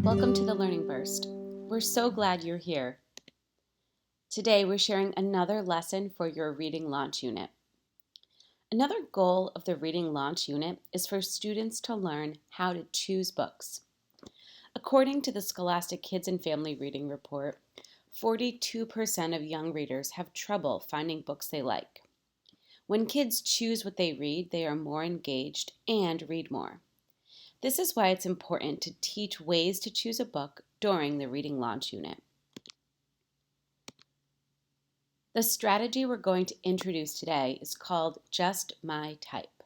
Welcome to the Learning Burst. We're so glad you're here. Today we're sharing another lesson for your Reading Launch Unit. Another goal of the Reading Launch Unit is for students to learn how to choose books. According to the Scholastic Kids and Family Reading Report, 42% of young readers have trouble finding books they like. When kids choose what they read, they are more engaged and read more. This is why it's important to teach ways to choose a book during the Reading Launch Unit. The strategy we're going to introduce today is called Just My Type.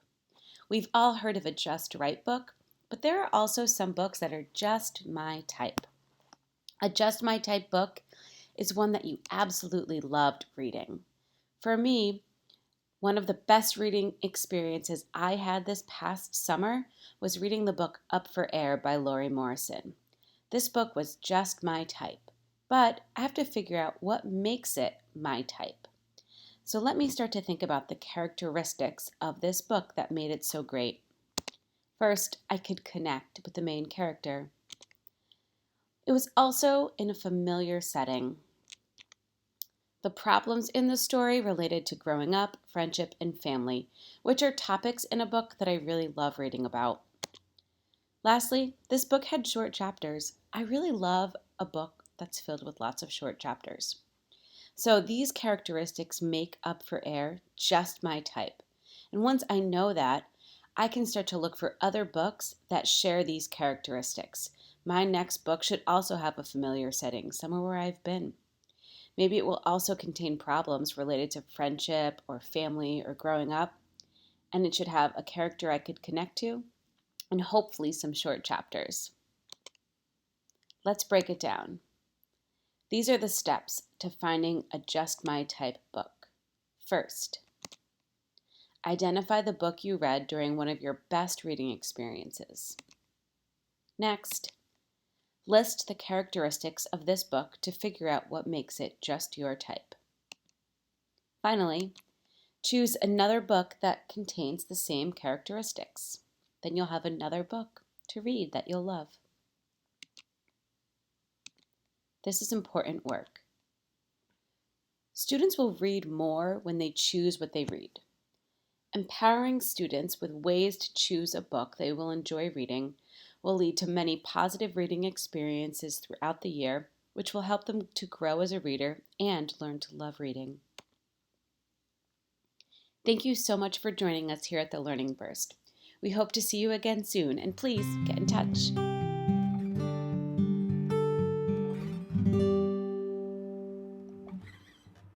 We've all heard of a Just Right book, but there are also some books that are just my type. A Just My Type book is one that you absolutely loved reading. For me, one of the best reading experiences I had this past summer was reading the book Up for Air by Lori Morrison. This book was just my type, but I have to figure out what makes it my type. So let me start to think about the characteristics of this book that made it so great. First, I could connect with the main character. It was also in a familiar setting. The problems in the story related to growing up, friendship, and family, which are topics in a book that I really love reading about. Lastly, this book had short chapters. I really love a book that's filled with lots of short chapters. So these characteristics make Up for Air just my type. And once I know that, I can start to look for other books that share these characteristics. My next book should also have a familiar setting, somewhere where I've been. Maybe it will also contain problems related to friendship or family or growing up, and it should have a character I could connect to, and hopefully some short chapters. Let's break it down. These are the steps to finding a Just My Type book. First, identify the book you read during one of your best reading experiences. Next, list the characteristics of this book to figure out what makes it just your type. Finally, choose another book that contains the same characteristics. Then you'll have another book to read that you'll love. This is important work. Students will read more when they choose what they read. Empowering students with ways to choose a book they will enjoy reading will lead to many positive reading experiences throughout the year, which will help them to grow as a reader and learn to love reading. Thank you so much for joining us here at the Learning Burst. We hope to see you again soon, and please get in touch.